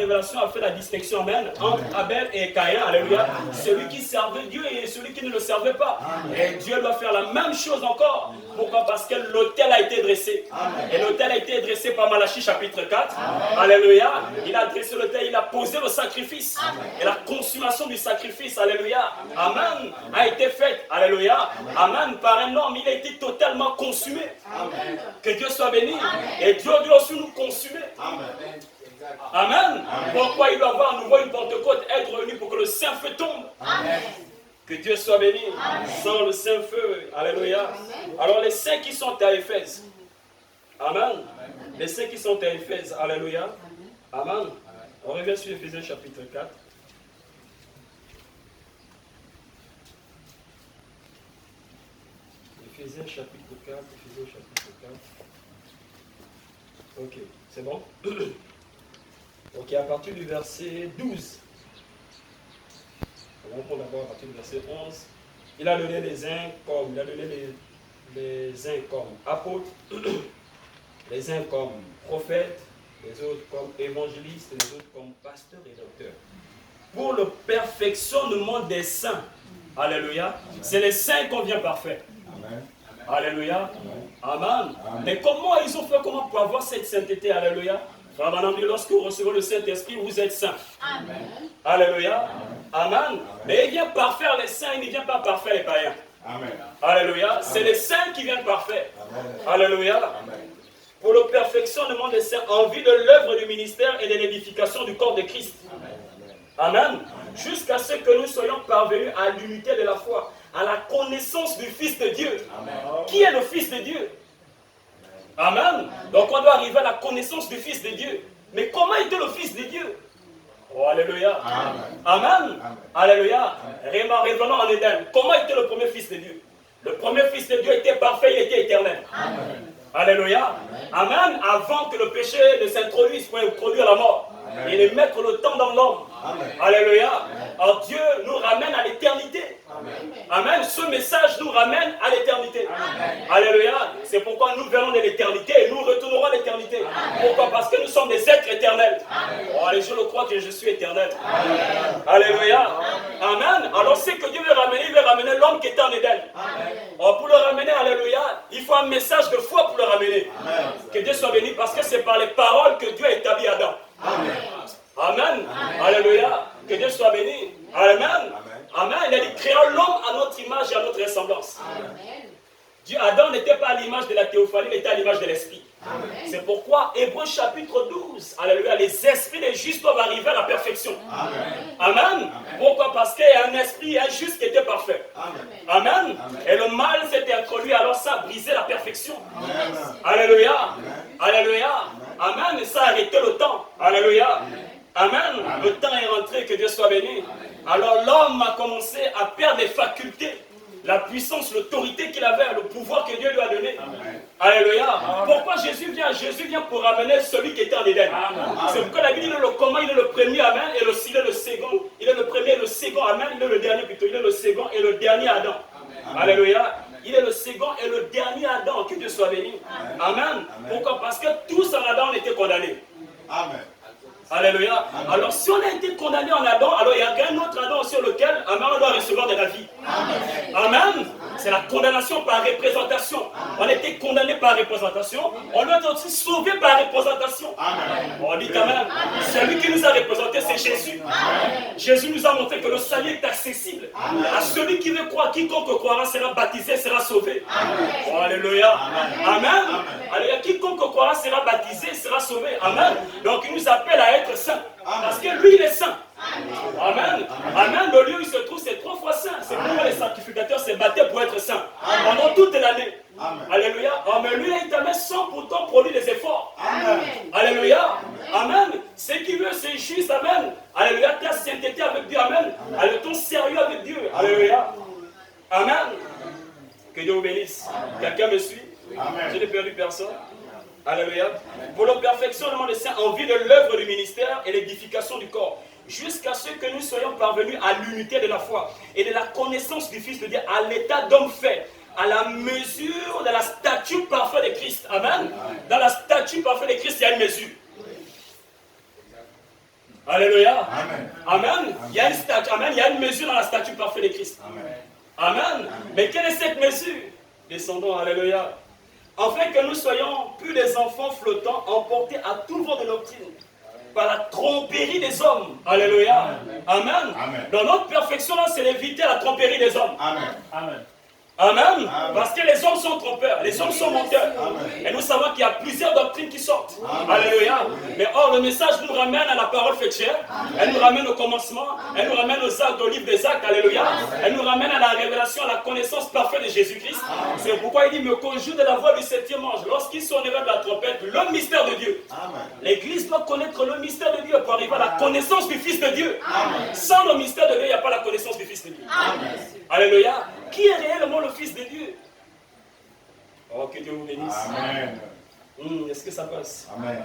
révélation a fait la distinction, amen, entre Abel et Caïn, alléluia. Celui qui servait Dieu et celui qui ne le servait pas. Et Dieu doit faire la même chose encore. Pourquoi? Parce que l'autel a été dressé. Et l'autel a été dressé par Malachie chapitre 4. Alléluia. Il a dressé l'autel, il a posé le sacrifice. Et la consommation du sacrifice, alléluia, amen, a été faite, alléluia, amen, par un homme. Il a été totalement consumé. Que Dieu soit béni. Et Dieu doit aussi nous consumer. Amen. Pourquoi il doit avoir à nouveau une Pentecôte, être venu pour que le Saint-Feu tombe. Que Dieu soit béni. Sans le Saint-Feu, alléluia. Alors les saints qui sont à Éphèse, amen. Les saints qui sont à Éphèse, alléluia, amen. On revient sur Éphésiens chapitre 4. Éphésiens chapitre 4, Éphésiens chapitre 4. Ok, c'est bon? Ok, à partir du verset 12. On va prendre d'abord à partir du verset 11. Il a donné les uns comme, il a donné les uns comme apôtres, les uns comme prophètes, les autres comme évangélistes, les autres comme pasteurs et docteurs. Pour le perfectionnement des saints. Alléluia. C'est les saints qu'on vient parfait. Amen. Alléluia. Amen. Amen. Mais comment ils ont fait, comment pour avoir cette sainteté? Alléluia. Frère Madame, lorsque vous recevez le Saint-Esprit, vous êtes saints. Amen. Alléluia. Amen. Amen. Mais il vient parfaire les saints, il ne vient pas parfaire les païens. Amen. Alléluia. C'est les saints qui viennent parfaire. Amen. Alléluia. Amen. Pour le perfectionnement des saints, en vue de l'œuvre du ministère et de l'édification du corps de Christ. Amen. Amen. Jusqu'à ce que nous soyons parvenus à l'unité de la foi, à la connaissance du Fils de Dieu. Amen. Qui est le Fils de Dieu? Amen. Donc on doit arriver à la connaissance du Fils de Dieu. Mais comment était le Fils de Dieu? Oh, alléluia. Amen. Amen. Amen. Alléluia. Revenons en Éden. Comment était le premier Fils de Dieu? Le premier Fils de Dieu était parfait, il était éternel. Amen. Alléluia. Amen. Amen. Avant que le péché ne s'introduise pour introduire la mort. Amen. Et de mettre le temps dans l'homme. Alléluia. Alors Dieu nous ramène à l'éternité. Amen. Ce message nous ramène à l'éternité. Alléluia. C'est pourquoi nous venons de l'éternité et nous retournerons à l'éternité. Pourquoi? Parce que nous sommes des êtres éternels. Oh, allez, je le crois que je suis éternel. Alléluia. Amen. Alors c'est que Dieu veut ramener, il veut ramener l'homme qui était en Éden. Oh, pour le ramener, alléluia, il faut un message de foi pour le ramener. Que Dieu soit béni parce que c'est par les paroles que Dieu a établi Adam. Amen. Amen. Alléluia. Que Dieu soit béni. Amen. Amen. Il a dit, créons l'homme à notre image et à notre ressemblance. Dieu, Adam n'était pas à l'image de la théophanie, il était à l'image de l'esprit. C'est pourquoi Hébreux chapitre 12, alléluia, les esprits des justes doivent arriver à la perfection. Amen. Amen. Pourquoi? Parce qu'il y a un esprit, un juste qui était parfait. Amen. Amen. Et le mal s'était introduit, alors ça a brisé la perfection. Amen. Alléluia. Alléluia. Amen. Et ça a arrêté le temps. Alléluia. Amen. Amen. Le temps est rentré, que Dieu soit béni. Alors l'homme a commencé à perdre les facultés, la puissance, l'autorité qu'il avait, le pouvoir que Dieu lui a donné. Amen. Alléluia. Amen. Pourquoi Jésus vient? Jésus vient pour ramener celui qui était en Éden. C'est pourquoi la Bible dit le comment, il est le premier, amen, et il est le second. Il est le premier et le second, amen, il est le dernier plutôt. Il est le second et le dernier Adam. Amen. Alléluia. Il est le second et le dernier Adam, que Dieu soit béni. Amen. Amen. Pourquoi? Parce que tous en Adam ont été condamnés. Amen. Alléluia. Amen. Alors si on a été condamné en Adam, alors il y a qu'un autre Adam sur lequel on doit recevoir de la vie. Amen. Amen. C'est la condamnation par représentation. Amen. On a été condamné par représentation. On doit être aussi sauvé par représentation. Amen. On dit quand même, celui qui nous a représenté, c'est Jésus. Amen. Jésus nous a montré que le salut est accessible. Amen. À celui qui veut croire, quiconque croira sera baptisé, sera sauvé. Amen. Oh, alléluia. Amen. Amen. Amen. Alléluia. Quiconque croira sera baptisé, sera sauvé. Amen. Donc il nous appelle à être saint. Parce que lui, il est saint. Amen. Amen. Le lieu où il se trouve, c'est 3 fois saint. C'est pourquoi les sanctificateurs se battaient pour être saints. Pendant toute l'année. Alléluia. Oh, mais lui, il est tellement sans pourtant produire des efforts. Amen. Alléluia. Amen. Ce qu'il veut, c'est juste. Amen. Alléluia. Ta sainteté avec Dieu. Amen. Alléluia. Ton sérieux avec Dieu. Alléluia. Amen. Que Dieu vous bénisse. Quelqu'un me suit? Je n'ai perdu personne. Alléluia. Pour le perfectionnement des saints en vue de l'œuvre du ministère et l'édification du corps, jusqu'à ce que nous soyons parvenus à l'unité de la foi et de la connaissance du Fils de Dieu, à l'état d'homme fait, à la mesure de la statue parfaite de Christ. Amen. Dans la statue parfaite de Christ, il y a une mesure. Alléluia. Amen. Amen. Il y a une statue. Amen. Il y a une mesure dans la statue parfaite de Christ. Amen. Amen. Mais quelle est cette mesure? Descendons. Alléluia. Afin que nous soyons plus des enfants flottants, emportés à tout vent de doctrine, par la tromperie des hommes. Alléluia. Amen. Amen. Dans notre perfection, là, c'est d'éviter la tromperie des hommes. Amen. Amen. Amen. Amen. Parce que les hommes sont trompeurs, les hommes sont menteurs. Amen. Et nous savons qu'il y a plusieurs doctrines qui sortent. Amen. Alléluia. Mais or, le message nous ramène à la parole faite chair. Elle nous ramène au commencement. Elle nous ramène aux actes, au livre des actes. Alléluia. Elle nous ramène à la révélation, à la connaissance parfaite de Jésus-Christ. C'est pourquoi il dit, me conjure de la voix du septième ange. Lorsqu'il sonnera de la trompette, le mystère de Dieu. L'Église doit connaître le mystère de Dieu pour arriver à la connaissance du Fils de Dieu. Amen. Sans le mystère de Dieu, il n'y a pas la connaissance du Fils de Dieu. Amen. Alléluia. Qui est réellement le Fils de Dieu? Oh, que Dieu vous bénisse. Amen. Est-ce que ça passe? Amen.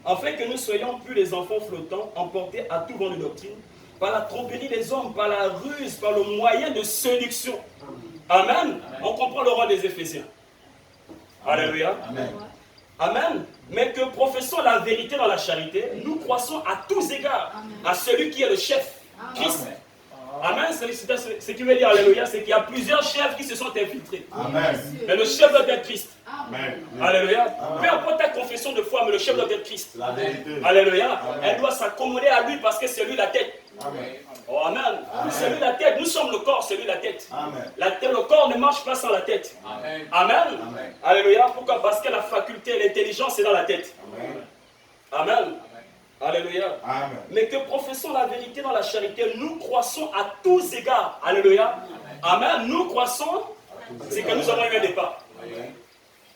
Afin que nous soyons plus les enfants flottants, emportés à tout vent de doctrine, par la tromperie des hommes, par la ruse, par le moyen de séduction. Amen. Amen. On comprend le rôle des Éphésiens. Amen. Alléluia. Amen. Amen. Mais que professons la vérité dans la charité, nous croissons à tous égards à celui qui est le chef, Christ. Amen. Ce qui veut dire, alléluia, c'est qu'il y a plusieurs chefs qui se sont infiltrés. Amen. Mais le chef doit être Christ. Amen. Alléluia. Peu importe ta confession de foi, mais le chef doit être Christ. La vérité. Alléluia. Amen. Elle doit s'accommoder à lui parce que c'est lui la tête. Amen. Oh, amen. Amen. C'est lui la tête. Nous sommes le corps, c'est lui la tête. Amen. Le corps ne marche pas sans la tête. Amen. Amen. Amen. Alléluia. Pourquoi? Parce que la faculté, l'intelligence est dans la tête. Amen. Amen. Alléluia. Amen. Mais que professons la vérité dans la charité, nous croissons à tous égards. Alléluia. Amen. Amen. Nous croissons, c'est que nous avons eu un départ. Amen.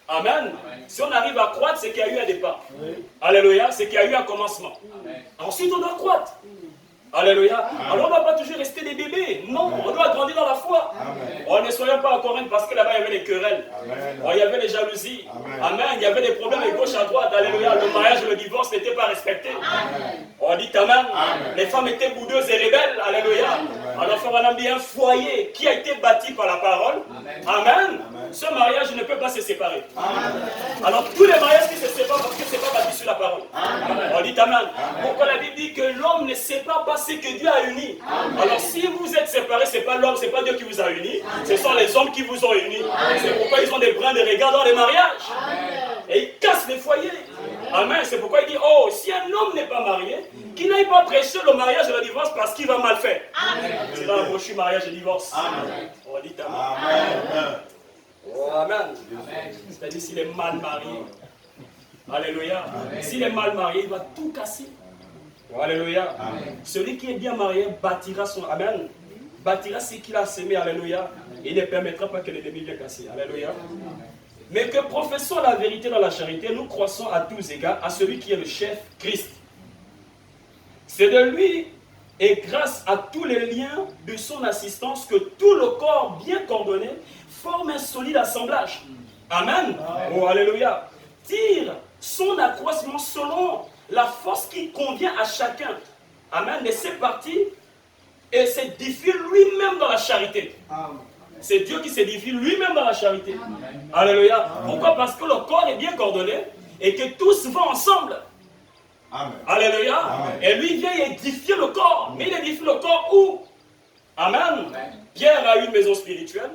Amen. Si on arrive à croître, c'est qu'il y a eu un départ. Amen. Alléluia. C'est qu'il y a eu un commencement. Amen. Ensuite, on doit croître. Alléluia. Amen. Alors on ne doit pas toujours rester des bébés. Non, amen. On doit grandir dans la foi. On ne soyons pas en Corinthe parce que là-bas il y avait les querelles. Il y avait les jalousies. Amen. Amen. Il y avait des problèmes à gauche à droite. Alléluia. Le mariage et le divorce n'étaient pas respectés. Amen. On dit amen. Amen. Les femmes étaient boudeuses et rebelles. Alléluia. Alors on a bien un foyer qui a été bâti par la parole. Amen. Amen. Amen. Ce mariage ne peut pas se séparer. Amen. Alors tous les mariages qui se séparent parce que ce n'est pas bâti sur la parole. Amen. On dit amen. Amen. Pourquoi la Bible dit que l'homme ne sépare pas ce que Dieu a uni. Amen. Alors si vous êtes séparés, ce n'est pas l'homme, ce n'est pas Dieu qui vous a unis. Ce sont les hommes qui vous ont unis. C'est pourquoi ils ont des brins de regard dans les mariages. Amen. Et ils cassent les foyers. Amen. C'est pourquoi il dit, oh, si un homme n'est pas marié, qu'il n'aille pas prêcher le mariage et le divorce parce qu'il va mal faire. C'est dans la brochure mariage et divorce. Amen. On dit amen. Amen. Oh, amen. C'est-à-dire s'il est mal marié. Alléluia. S'il est mal marié, il va tout casser. Oh, alléluia. Amen. Celui qui est bien marié bâtira son amen. Bâtira ce qu'il a semé. Alléluia. Il ne permettra pas que l'ennemi vienne casser. Alléluia. Amen. Mais que professons la vérité dans la charité, nous croissons à tous égards à celui qui est le chef, Christ. C'est de lui et grâce à tous les liens de son assistance que tout le corps bien coordonné forme un solide assemblage. Amen. Amen. Oh, alléluia. Tire son accroissement selon la force qui convient à chacun. Amen. De ses parties et s'édifie lui-même dans la charité. Amen. C'est Dieu qui s'édifie lui-même dans la charité. Amen. Alléluia. Amen. Pourquoi? Parce que le corps est bien coordonné et que tous vont ensemble. Amen. Alléluia. Amen. Et lui vient édifier le corps. Amen. Mais il édifie le corps où? Amen. Amen. Pierre a eu une maison spirituelle.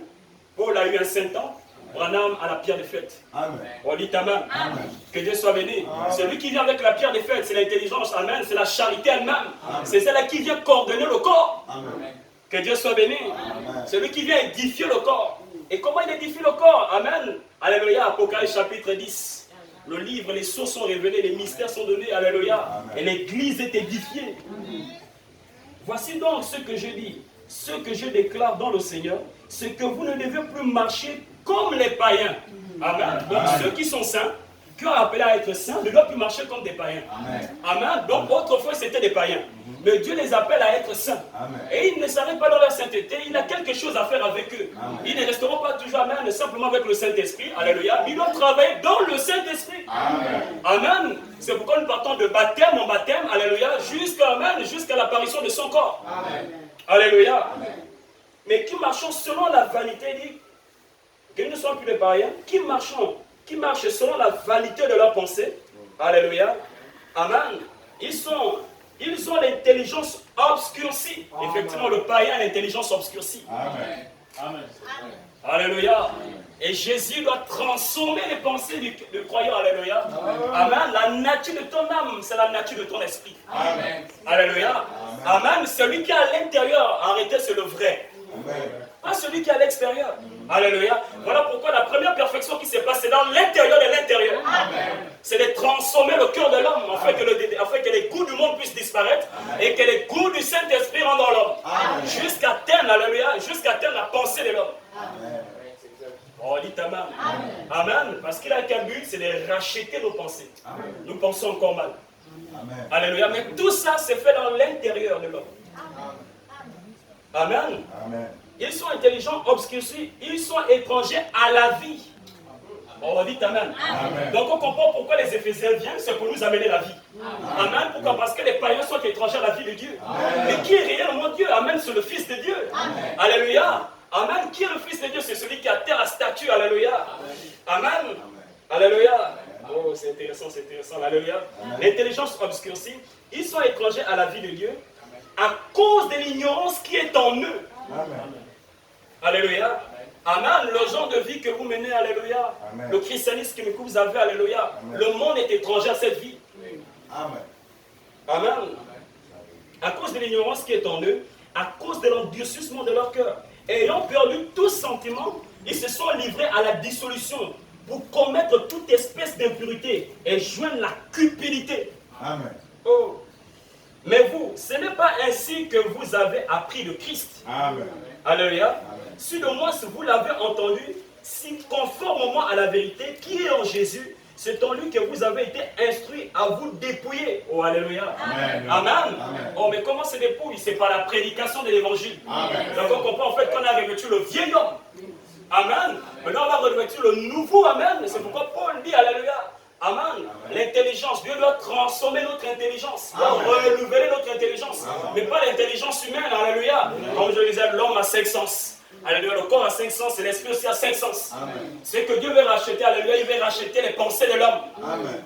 Paul a eu un Saint-Temple. Branham a la pierre des fêtes. Amen. On dit amen. Amen. Que Dieu soit béni. Amen. Celui qui vient avec la pierre des fêtes, c'est l'intelligence. Amen. C'est la charité elle-même. C'est celle qui vient coordonner le corps. Amen. Que Dieu soit béni. Amen. Celui qui vient édifier le corps. Et comment il édifie le corps? Amen. Alléluia. Apocalypse chapitre 10. Le livre, les sources sont révélées, les mystères sont donnés. Alléluia. Amen. Et l'église est édifiée. Amen. Voici donc ce que je dis, ce que je déclare dans le Seigneur, c'est que vous ne devez plus marcher comme les païens. Amen. Donc Amen. Ceux qui sont saints, qui ont appelé à être saints, ne doivent plus marcher comme des païens. Amen. Amen. Donc autrefois c'était des païens. Mais Dieu les appelle à être saints. Amen. Et ils ne s'arrêtent pas dans leur sainteté. Il a quelque chose à faire avec eux. Amen. Ils ne resteront pas toujours amen, simplement avec le Saint-Esprit. Alléluia. Ils doivent travailler dans le Saint-Esprit. Amen. Amen. C'est pourquoi nous partons de baptême en baptême. Alléluia. Jusqu'à l'apparition de son corps. Amen. Alléluia. Amen. Mais qui marchons selon la vanité, dit que nous ne sommes plus des païens, qui marchent selon la vanité de leur pensée. Alléluia. Amen. Ils sont ils ont l'intelligence obscurcie. Amen. Effectivement, le païen a l'intelligence obscurcie. Amen. Amen. Alléluia. Et Jésus doit transformer les pensées du croyant. Alléluia. Amen. La nature de ton âme, c'est la nature de ton esprit. Amen. Alléluia. Amen. Celui qui est à l'intérieur, en réalité, c'est le vrai. Amen. Pas celui qui est à l'extérieur. Alléluia. Voilà pourquoi la première perfection qui se passe, c'est dans l'intérieur de l'intérieur. C'est de transformer le cœur de l'homme, afin que les goûts du monde puissent disparaître. Amen. Et que les goûts du Saint-Esprit rentrent dans l'homme. Jusqu'à atteindre, alléluia, jusqu'à atteindre la pensée de l'homme. Oh, dites Amen. Amen. Parce qu'il a quel but? C'est de racheter nos pensées. Amen. Nous pensons encore mal. Amen. Alléluia. Mais tout ça, c'est fait dans l'intérieur de l'homme. Amen. Amen. Ils sont intelligents, obscurcis, ils sont étrangers à la vie. Oh, dites Amen. Amen. Donc on comprend pourquoi les Éphésiens viennent, c'est pour nous amener la vie. Amen. Amen. Pourquoi? Parce que les païens sont étrangers à la vie de Dieu. Amen. Mais qui est réellement Dieu? Amen, c'est le Fils de Dieu. Amen. Alléluia. Amen. Qui est le Fils de Dieu? C'est celui qui a terre la statue. Alléluia. Amen. Amen. Alléluia. Oh, c'est intéressant, c'est intéressant. Alléluia. L'intelligence obscurcie, ils sont étrangers à la vie de Dieu à cause de l'ignorance qui est en eux. Amen. Alléluia. Amen. Le genre de vie que vous menez, alléluia. Amen. Le christianisme que vous avez, alléluia. Amen. Le monde est étranger à cette vie. Amen. Amen. Amen. À cause de l'ignorance qui est en eux, à cause de l'endurcissement de leur cœur, ayant perdu tout sentiment, ils se sont livrés à la dissolution pour commettre toute espèce d'impureté et joindre la cupidité. Amen. Oh. Mais vous, ce n'est pas ainsi que vous avez appris le Christ. Amen. Alléluia. Amen. Si de moi, si vous l'avez entendu, si conformément à la vérité qui est en Jésus, c'est en lui que vous avez été instruits à vous dépouiller. Oh, alléluia. Amen. Amen. Amen. Oh, mais comment se dépouille? C'est par la prédication de l'évangile. Donc on comprend en fait qu'on a revêtu le vieil homme. Amen. Maintenant on va revêtir le nouveau. Amen. C'est pourquoi Paul dit, alléluia. Amen. L'intelligence, Dieu doit transformer notre intelligence, doit renouveler notre intelligence, mais pas l'intelligence humaine, alléluia. Comme je disais, l'homme a 5 sens. Alléluia, le corps a 5 sens et l'esprit aussi a 5 sens. C'est que Dieu veut racheter, alléluia, il veut racheter les pensées de l'homme.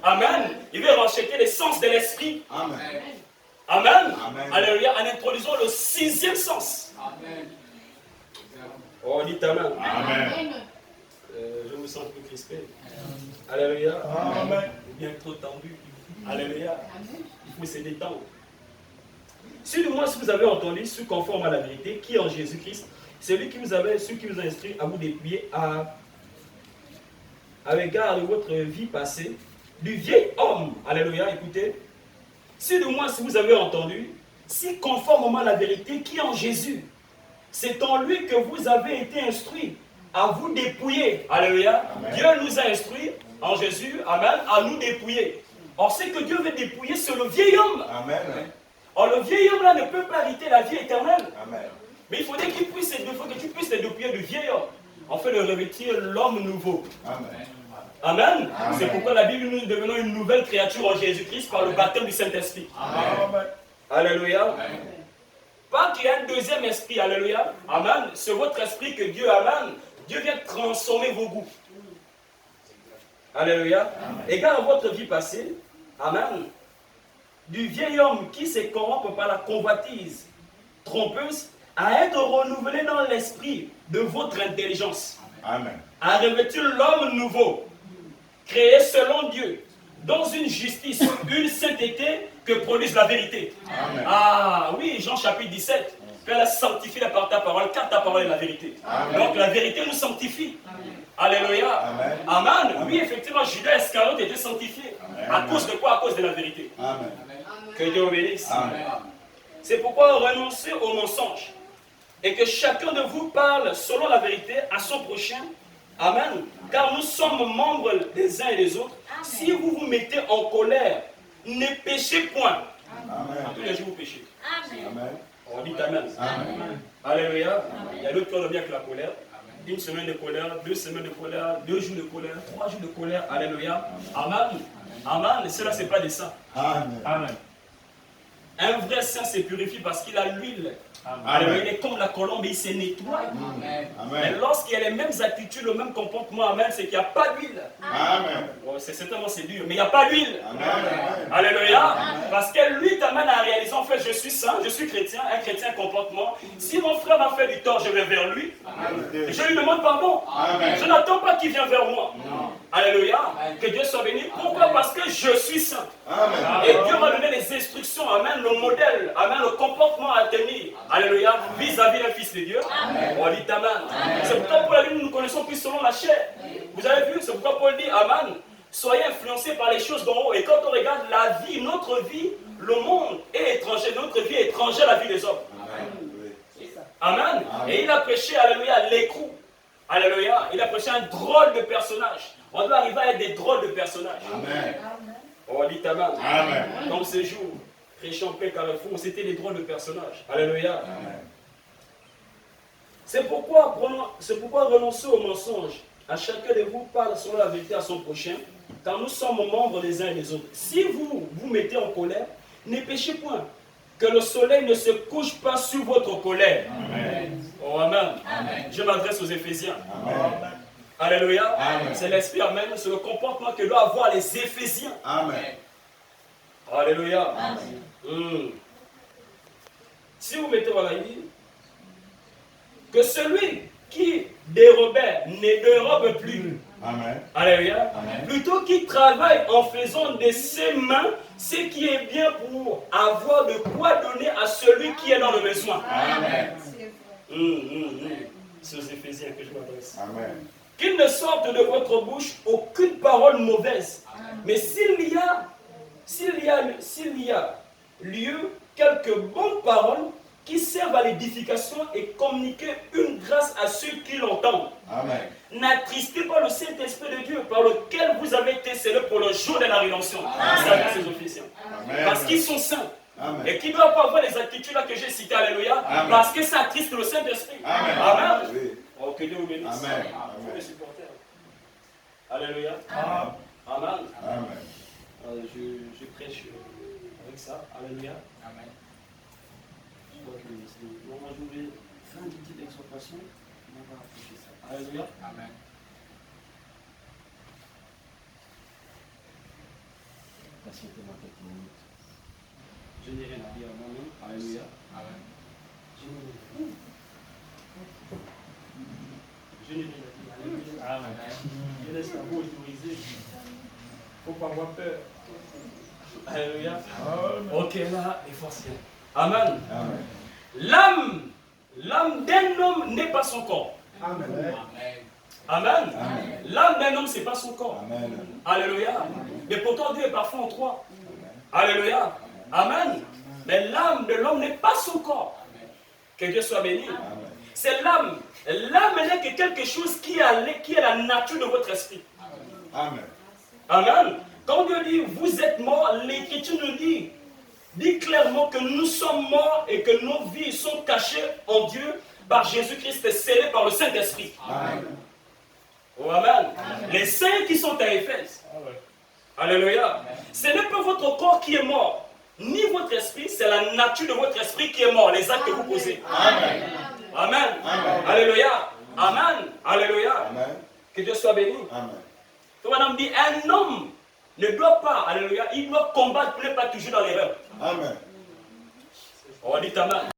Amen. Il veut racheter les sens de l'esprit. Amen. Amen. Alléluia, en introduisant le 6e sens. Amen. Oh, dites Amen. Amen. Je me sens plus crispé. Alléluia. Amen. Bien trop tendu. Alléluia. Il faut se détendre. Si du moins si vous avez entendu, ce conforme à la vérité, qui est en Jésus-Christ, c'est lui qui vous a instruit à vous dépouiller à l'égard de votre vie passée, du vieil homme. Alléluia, écoutez. Si du moins si vous avez entendu, si conformément à la vérité qui est en Jésus, c'est en lui que vous avez été instruit à vous dépouiller. Alléluia. Amen. Dieu nous a instruits en Jésus, amen, à nous dépouiller. Or, ce que Dieu veut dépouiller, c'est le vieil homme. Amen. Or, le vieil homme là ne peut pas hériter la vie éternelle. Amen. Mais il faudrait que tu puisses te dépouiller du vieil homme, afin de revêtir l'homme nouveau. Amen. Amen. Amen. C'est pourquoi la Bible nous devenons une nouvelle créature en Jésus-Christ par le baptême du Saint-Esprit. Amen. Alléluia. Amen. Pas qu'il y ait un deuxième esprit, alléluia. Amen. C'est votre esprit que Dieu, amen. Dieu vient transformer vos goûts. Alléluia. Égard à votre vie passée, amen. Du vieil homme qui se corrompt par la convoitise trompeuse, à être renouvelé dans l'esprit de votre intelligence. Amen. À revêtir l'homme nouveau, créé selon Dieu, dans une justice, une sainteté que produise la vérité. Amen. Ah oui, Jean chapitre 17. Qu'elle a sanctifié par ta parole, car ta parole est la vérité. Amen. Donc la vérité nous sanctifie. Amen. Alléluia. Amen. Amen. Amen. Oui, effectivement, Judas Iscariote était sanctifié. Amen. À cause de quoi? À cause de la vérité. Amen. Que Dieu obéisse. C'est pourquoi renoncer au mensonge et que chacun de vous parle selon la vérité à son prochain. Amen. Car nous sommes membres des uns et des autres. Amen. Si vous vous mettez en colère, ne péchez point. Amen. Tous les jours vous péchez. Amen. Amen. On dit Amen. Amen. Alléluia. Amen. Il y a d'autres qui ont bien que la colère. Amen. Une semaine de colère, 2 semaines de colère, 2 jours de colère, 3 jours de colère. Alléluia. Amen. Amen. Amen. Cela, ce n'est pas des saints. Amen. Amen. Un vrai saint se purifie parce qu'il a l'huile. Alléluia. Il est comme la colombe, il se nettoie. Amen. Mais lorsqu'il y a les mêmes attitudes, le même comportement, amen, c'est qu'il n'y a pas d'huile. Amen. Bon, c'est certainement c'est dur, mais il n'y a pas d'huile. Alléluia. Parce que l'huile, m'amène à réaliser, en fait, je suis saint, je suis chrétien, un chrétien comportement. Si mon frère m'a fait du tort, je vais vers lui. Amen. Je lui demande pardon. Amen. Je n'attends pas qu'il vienne vers moi. Non. Alléluia. Amen. Que Dieu soit béni. Pourquoi? Amen. Parce que je suis saint. Amen. Et Dieu m'a donné les instructions, amen, le modèle, amen, le comportement à tenir. Alléluia. Vis-à-vis d'un fils de Dieu. Amen. On dit amen. C'est pourquoi Paul a dit, nous nous connaissons plus selon la chair. Vous avez vu? C'est pourquoi Paul dit, amen. Soyez influencés par les choses d'en haut. Et quand on regarde la vie, notre vie, le monde est étranger. Notre vie est étrangère à la vie des hommes. Amen. Amen. Amen. Et il a prêché, alléluia, l'écrou. Alléluia. Il a prêché un drôle de personnage. On doit arriver à être des drôles de personnages. Amen. On dit amen. Amen. Dans ces jours, prêchant paix Carrefour, c'était des drôles de personnages. Alléluia. Amen. C'est pourquoi renoncer au mensonge. À chacun de vous parle selon la vérité à son prochain, car nous sommes membres les uns et les autres. Si vous vous mettez en colère, ne péchez point, que le soleil ne se couche pas sur votre colère. Amen. Oh, amen. Amen. Je m'adresse aux Éphésiens. Amen. Alléluia. C'est l'esprit, amen. C'est le comportement que doivent avoir les Éphésiens. Amen. Alléluia. Amen. Si vous mettez, voilà, il dit que celui qui dérobait ne dérobe plus. Amen. Alléluia. Amen. Plutôt qu'il travaille en faisant de ses mains ce qui est bien pour avoir de quoi donner à celui qui est dans le besoin. Amen. C'est aux Éphésiens que je m'adresse. Amen. Qu'il ne sorte de votre bouche aucune parole mauvaise. Amen. Mais s'il y a lieu quelques bonnes paroles qui servent à l'édification et communiquer une grâce à ceux qui l'entendent. N'attristez pas le Saint-Esprit de Dieu par lequel vous avez été scellés pour le jour de la rédemption. C'est avec ces officiers. Parce qu'ils sont saints. Amen. Et qui ne doivent pas avoir les attitudes là que j'ai citées. Alléluia. Amen. Parce que ça attriste le Saint-Esprit. Amen. Amen. Oui. Oh, que Dieu vous bénisse. Amen. Amen. Les supporters. Alléluia. Amen. Amen. Amen. Je prêche avec ça. Alléluia. Amen. Moi, je vais faire une petite exhortation. On va approcher ça. Alléluia. Amen. Patientez-moi quelques minutes. Je n'ai rien à dire à moi-même. Alléluia. Amen. Je n'ai rien à dire. Alléluia. Amen. Je laisse la voix autorisée. Il ne faut pas avoir peur. Alléluia. Amen. Ok, là, et forcément. Amen. Amen. L'âme d'un homme n'est pas son corps. Amen. Amen. Amen. L'âme d'un homme, ce n'est pas son corps. Amen. Alléluia. Amen. Mais pourtant, Dieu est parfois en trois. Amen. Alléluia. Amen. Amen. Mais l'âme de l'homme n'est pas son corps. Amen. Que Dieu soit béni. Amen. C'est l'âme. L'âme n'est que quelque chose qui est la nature de votre esprit. Amen. Amen. Quand Dieu dit, vous êtes morts, l'Écriture nous dit clairement que nous sommes morts et que nos vies sont cachées en Dieu par Jésus-Christ, scellées par le Saint-Esprit. Amen. Oh, amen. Amen. Les saints qui sont à Éphèse. Amen. Alléluia. Amen. Ce n'est pas votre corps qui est mort, ni votre esprit, c'est la nature de votre esprit qui est mort, les actes que vous posez. Amen. Amen. Amen. Alléluia. Amen. Alléluia. Amen. Que Dieu soit béni. Amen. Donc, madame dit, un homme ne doit pas, alléluia, il doit combattre, il n'est pas toujours dans l'erreur. Amen. On dit amen.